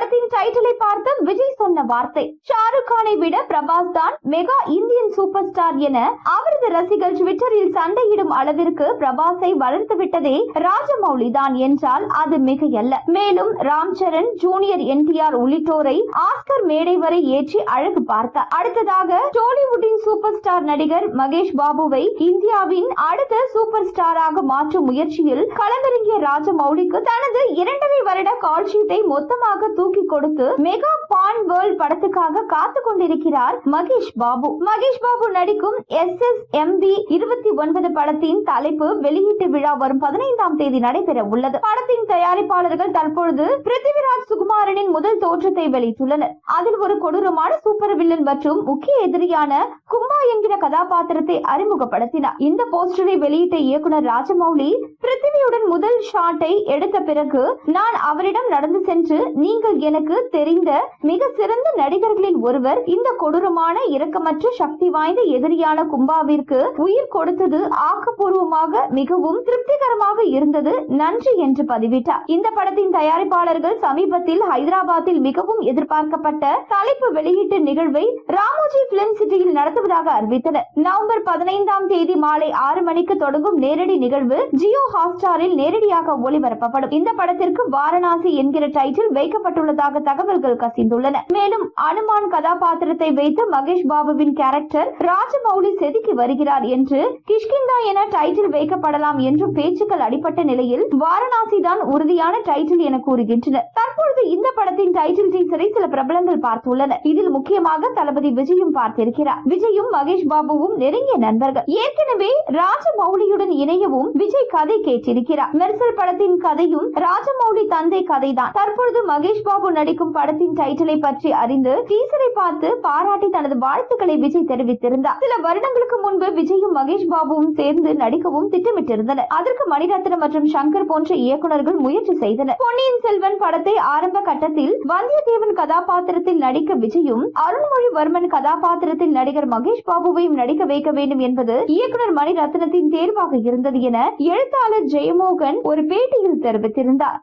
படத்தின் டைட்டிலை பார்த்து விஜய் சொன்ன வார்த்தை, ஷாருக் கானை விட பிரபாஸ் தான் மெகா இந்தியன் சூப்பர் ஸ்டார் என அவரது ரசிகர் ட்விட்டரில் சண்டையிடும் அளவிற்கு பிரபாஸை வளர்த்து விட்டதே ராஜமௌலி தான் என்றால் அது மிகையல்ல. மேலும் ராம் சரண், ஜூனியர் என்டிஆர் உள்ளிட்டோரை ஆஸ்கர் மேடை வரை ஏற்றி அழகு பார்த்தார். அடுத்ததாக டோலிவுட்டின் சூப்பர் ஸ்டார் நடிகர் மகேஷ் பாபுவை இந்தியாவின் அடுத்த சூப்பர் ஸ்டாராக மாற்றும் முயற்சியில் களமிறங்கிய ராஜமௌலிக்கு தனது 2.5 வருட கால் ஷீட்டை மொத்தமாக தூக்கி கொடுத்து மெகா பான் வேர்ல்ட் படத்துக்காக காத்து கொண்டிருக்கிறார் மகேஷ் பாபு. மகேஷ் பாபு நடிக்கும் SSMB 29 படத்தின் தலைப்பு வெளியீட்டு விழா வரும் 15ஆம் தேதி நடைபெற உள்ளது. படத்தின் தயாரிப்பாளர்கள் தற்பொழுது பிருத்திவிராஜ் சுகுமாரனின் முதல் தோற்றத்தை வெளியிட்டுள்ளனர். அதில் ஒரு கொடூரமான சூப்பர் வில்லன் மற்றும் முக்கிய எதிரியான கும்பா என்கிற கதாபாத்திரத்தை அறிமுகப்படுத்தினார். இந்த போஸ்டரை வெளியிட்ட இயக்குனர் ராஜமௌலி, பிருத்திவியுடன் முதல் ஷாட்டை எடுத்த பிறகு நான் அவரிடம் நடந்து சென்று, நீங்கள் எனக்கு தெரிந்த மிக சிறந்த நடிகர்களில் ஒருவர், இந்த கொடூரமான இரக்கமற்ற சக்தி வாய்ந்த எதிரியான கும்பாவிற்கு உயிர் கொடுத்தது ஆக்கப்பூர்வமாக மிகவும் திருப்திகரமாக இருந்தது, நன்றி என்று பதிவிட்டார். இந்த படத்தின் தயாரிப்பாளர்கள் சமீபத்தில் ஹைதராபாத்தில் மிகவும் எதிர்பார்க்கப்பட்ட தலைப்பு வெளியீட்டு நிகழ்வை ராமோஜி பிலிம் சிட்டியில் நடத்துவதாக அறிவித்தனர். நவம்பர் 15ஆம் தேதி மாலை 6 மணிக்கு தொடங்கும் நேரடி நிகழ்வு ஜியோ ஹாட்ஸ்டாரில் நேரடியாக ஒளிபரப்பப்படும். இந்த படத்திற்கு வாரணாசி என்கிற டைட்டில் வைக்கப்பட்டுள்ளதாக தகவல்கள் கசிந்துள்ளன. மேலும் அனுமான் கதாபாத்திரத்தை வைத்து மகேஷ் பாபுவின் கேரக்டர் ராஜமௌலி செதுக்கி வருகிறார் என்று, கிஷ்கிந்தா என டைட்டில் வைக்கப்படலாம் என்றும் பேச்சுக்கள் அடிப்பட்ட நிலையில் வாரணாசி தான் உறுதியான டைட்டில் என கூறுகின்றனர். தற்பொழுது இந்த படத்தின் டைட்டில் டீசரை சில பிரபலங்கள் பார்த்துள்ளனர். இதில் முக்கியமாக தளபதி விஜயும் பார்த்திருக்கிறார். விஜயும் மகேஷ் பாபுவும் நெருங்கிய நண்பர்கள். ஏற்கனவே ராஜமௌலியுடன் இணையவும் விஜய் கதை கேட்டிருக்கிறார். மெர்சல் படத்தின் கதையும் ராஜமௌலி தந்தை கதைதான். தற்பொழுது மகேஷ் பாபு நடிக்கும் படத்தின் டைட்டிலை பற்றி அறிந்து டீசரை பார்த்து பாராட்டி தனது வாழ்த்துக்களை விஜய் தெரிவித்திருந்தார். சில வருடங்களுக்கு முன்பு விஜயும் மகேஷ் பாபுவும் சேர்ந்து நடிக்கவும் திட்டமிட்டிருந்தனர். அதற்கு மணிரத்னம் மற்றும் சங்கர் போன்ற இயக்குநர்கள் முயற்சி செய்தனர். பொன்னியின் செல்வன் படத்தை ஆரம்ப கட்டத்தில் வந்தியத்தேவன் கதாபாத்திரத்தில் நடிக்க விஜயும், அருண்மொழிவர்மன் கதாபாத்திரத்தில் நடிகர் மகேஷ் பாபுவையும் நடிக்க வைக்க வேண்டும் என்பது இயக்குனர் மணிரத்னத்தின் தேர்வாக இருந்தது என எழுத்தாளர் ஜெயமோகன் ஒரு பேட்டியில் தெரிவித்திருந்தார்.